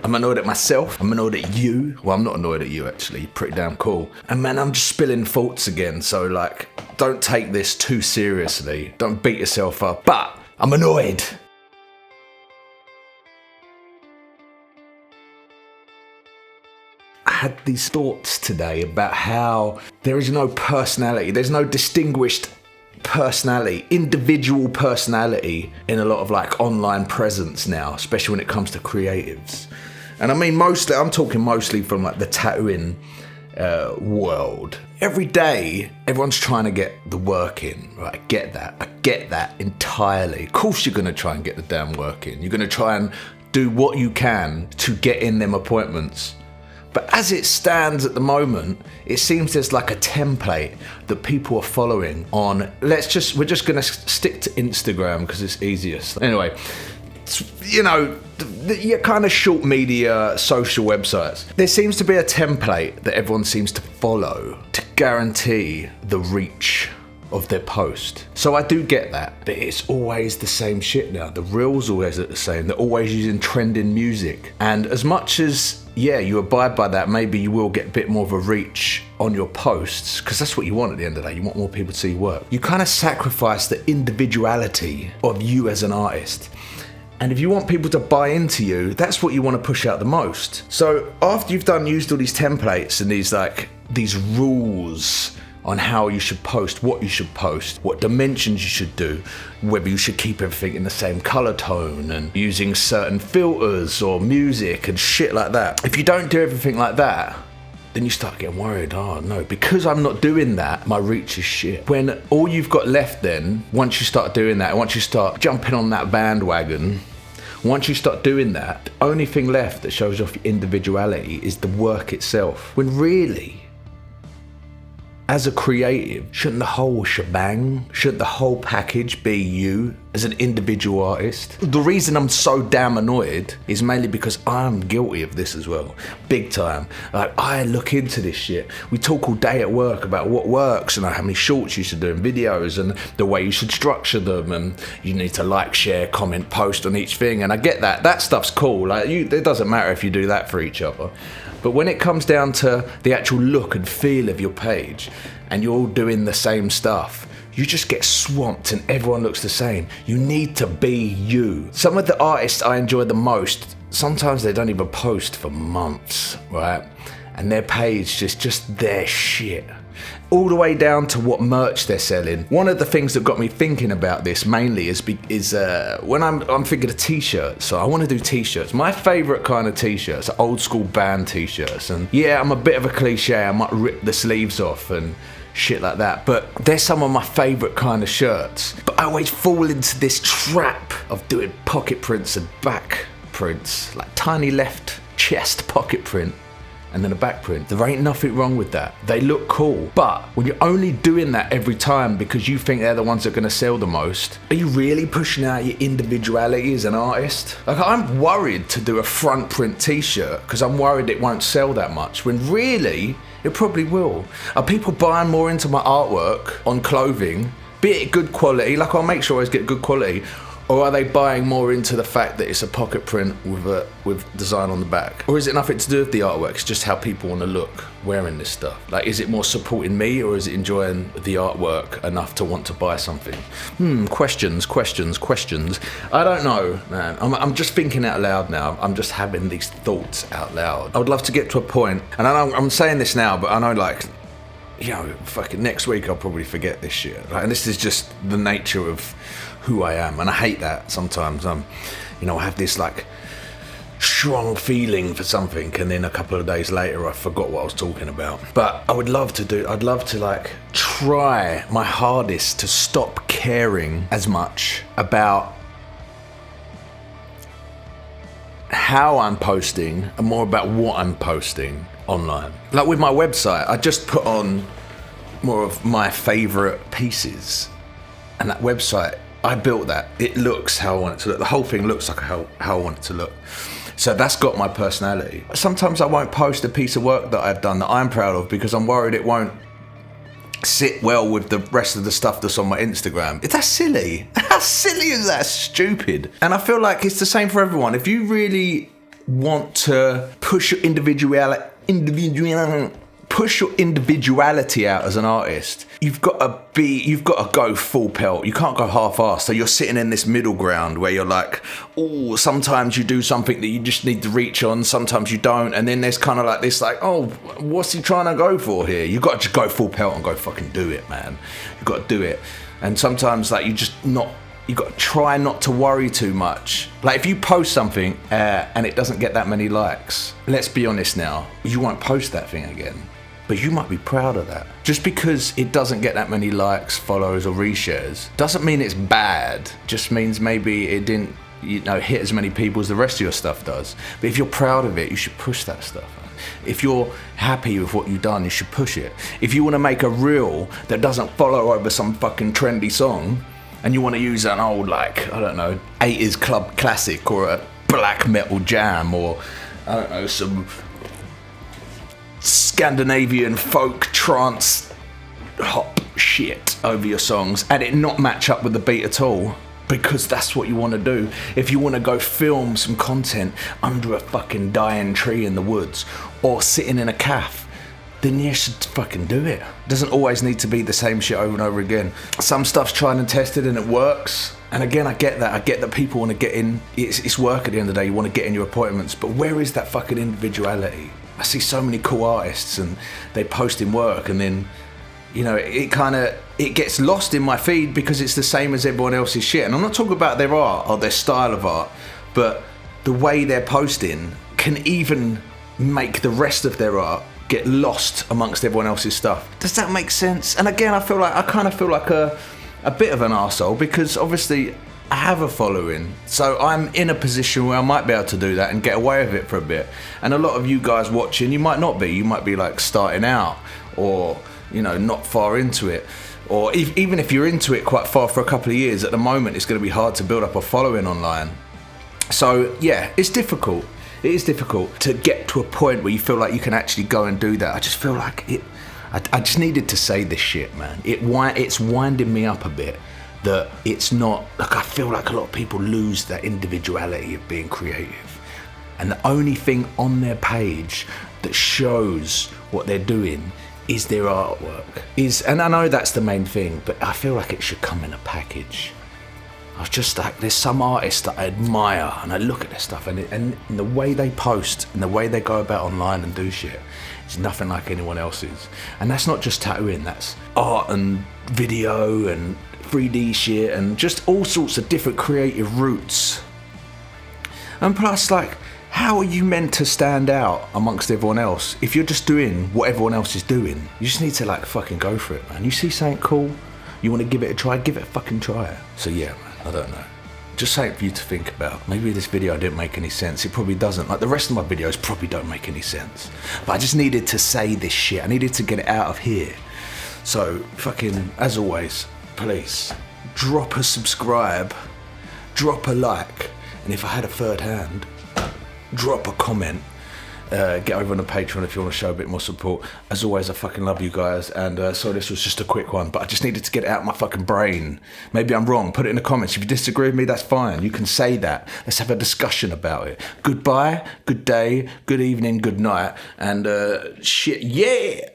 I'm annoyed at myself. I'm annoyed at you. Well, I'm not annoyed at you, actually. You're pretty damn cool. And man, I'm just spilling thoughts again. So like, don't take this too seriously. Don't beat yourself up. But I'm annoyed. I had these thoughts today about how there is no personality. There's no distinguished personality, individual personality in a lot of like online presence now, especially when it comes to creatives. And I mean, I'm talking mostly from like the tattooing world. Every day, everyone's trying to get the work in, right? I get that entirely. Of course you're gonna try and get the damn work in. You're gonna try and do what you can to get in them appointments. But as it stands at the moment, it seems there's like a template that people are following on, we're just gonna stick to Instagram because it's easiest. Anyway, you know, your kind of short media social websites. There seems to be a template that everyone seems to follow to guarantee the reach of their post. So I do get that, but it's always the same shit now. The reels always look the same. They're always using trending music. And as much as, yeah, you abide by that, maybe you will get a bit more of a reach on your posts, because that's what you want at the end of the day. You want more people to see your work. You kind of sacrifice the individuality of you as an artist. And if you want people to buy into you, that's what you want to push out the most. So after you've used all these templates and these rules on how you should post, what dimensions you should do, whether you should keep everything in the same color tone and using certain filters or music and shit like that. If you don't do everything like that, then you start getting worried. Oh no, because I'm not doing that, my reach is shit. When all you've got left then, once you start doing that, once you start jumping on that bandwagon, once you start doing that, the only thing left that shows off your individuality is the work itself. When really, as a creative, shouldn't the whole shebang, shouldn't the whole package be you as an individual artist? The reason I'm so damn annoyed is mainly because I'm guilty of this as well, big time. Like, I look into this shit. We talk all day at work about what works and how many shorts you should do and videos and the way you should structure them, and you need to like, share, comment, post on each thing. And I get that stuff's cool. Like, it doesn't matter if you do that for each other. But when it comes down to the actual look and feel of your page, and you're all doing the same stuff, you just get swamped and everyone looks the same. You need to be you. Some of the artists I enjoy the most, sometimes they don't even post for months, right? And their page is just their shit. All the way down to what merch they're selling. One of the things that got me thinking about this mainly is when I'm thinking of t-shirts. So I want to do t-shirts. My favorite kind of t-shirts are old school band t-shirts. And yeah, I'm a bit of a cliche. I might rip the sleeves off and shit like that. But they're some of my favorite kind of shirts. But I always fall into this trap of doing pocket prints and back prints, like tiny left chest pocket print and then a back print. There ain't nothing wrong with that. They look cool. But when you're only doing that every time because you think they're the ones that are gonna sell the most, are you really pushing out your individuality as an artist? Like, I'm worried to do a front print t-shirt because I'm worried it won't sell that much, when really, it probably will. Are people buying more into my artwork on clothing, be it good quality, like I'll make sure I always get good quality, or are they buying more into the fact that it's a pocket print with design on the back? Or is it nothing to do with the artwork? It's just how people want to look wearing this stuff. Like, is it more supporting me, or is it enjoying the artwork enough to want to buy something? Questions. I don't know, man. I'm just thinking out loud now. I'm just having these thoughts out loud. I would love to get to a point, and I know I'm saying this now, but I know, like, you know, fucking next week I'll probably forget this shit. Right? And this is just the nature of who I am, and I hate that sometimes. I have this like strong feeling for something, and then a couple of days later I forgot what I was talking about. But I'd love to like try my hardest to stop caring as much about how I'm posting and more about what I'm posting online. Like with my website, I just put on more of my favorite pieces, and that website, I built that. It looks how I want it to look. The whole thing looks like how I want it to look. So that's got my personality. Sometimes I won't post a piece of work that I've done that I'm proud of because I'm worried it won't sit well with the rest of the stuff that's on my Instagram. Is that silly? How silly is that? Stupid. And I feel like it's the same for everyone. If you really want to push your individuality out as an artist, you've got to go full pelt. You can't go half-assed. So you're sitting in this middle ground where you're like, oh, sometimes you do something that you just need to reach on, sometimes you don't, and then there's kind of like this, like, oh, what's he trying to go for here? You've got to just go full pelt and go fucking do it, man. You've got to do it. And sometimes, like, you got to try not to worry too much. Like, if you post something and it doesn't get that many likes, let's be honest now, you won't post that thing again. But you might be proud of that. Just because it doesn't get that many likes, follows, or reshares doesn't mean it's bad. Just means maybe it didn't, hit as many people as the rest of your stuff does. But if you're proud of it, you should push that stuff. If you're happy with what you've done, you should push it. If you want to make a reel that doesn't follow over some fucking trendy song, and you want to use an old, like, I don't know, 80s club classic or a black metal jam or, I don't know, some Scandinavian folk trance hop shit over your songs and it not match up with the beat at all, because that's what you want to do. If you want to go film some content under a fucking dying tree in the woods or sitting in a cafe, then you should fucking do it. It doesn't always need to be the same shit over and over again. Some stuff's tried and tested and it works. And again, I get that. I get that people want to get in. It's work at the end of the day. You want to get in your appointments. But where is that fucking individuality? I see so many cool artists and they post in work and then, it gets lost in my feed because it's the same as everyone else's shit. And I'm not talking about their art or their style of art, but the way they're posting can even make the rest of their art get lost amongst everyone else's stuff. Does that make sense? And again, I kind of feel like a bit of an arsehole because obviously I have a following, so I'm in a position where I might be able to do that and get away with it for a bit. And a lot of you guys watching, you might not be. You might be like starting out or, not far into it. Or even if you're into it quite far for a couple of years, at the moment it's going to be hard to build up a following online. So yeah, it's difficult. It is difficult to get to a point where you feel like you can actually go and do that. I just feel like I just needed to say this shit, man. It's winding me up a bit that it's not, like, I feel like a lot of people lose that individuality of being creative. And the only thing on their page that shows what they're doing is their artwork. And I know that's the main thing, but I feel like it should come in a package. I was just like, there's some artists that I admire and I look at their stuff and the way they post and the way they go about online and do shit, it's nothing like anyone else's. And that's not just tattooing, that's art and video and 3D shit and just all sorts of different creative routes. And plus, like, how are you meant to stand out amongst everyone else if you're just doing what everyone else is doing? You just need to, like, fucking go for it, man. You see something cool, you want to give it a try, give it a fucking try. So yeah, man, I don't know. Just something for you to think about. Maybe this video didn't make any sense. It probably doesn't. Like, the rest of my videos probably don't make any sense. But I just needed to say this shit. I needed to get it out of here. So, fucking, as always, please, drop a subscribe, drop a like, and if I had a third hand, drop a comment. Get over on the Patreon if you want to show a bit more support. As always, I fucking love you guys, and so this was just a quick one, but I just needed to get it out of my fucking brain. Maybe I'm wrong, put it in the comments. If you disagree with me, that's fine, you can say that. Let's have a discussion about it. Goodbye, good day, good evening, good night, and shit, yeah!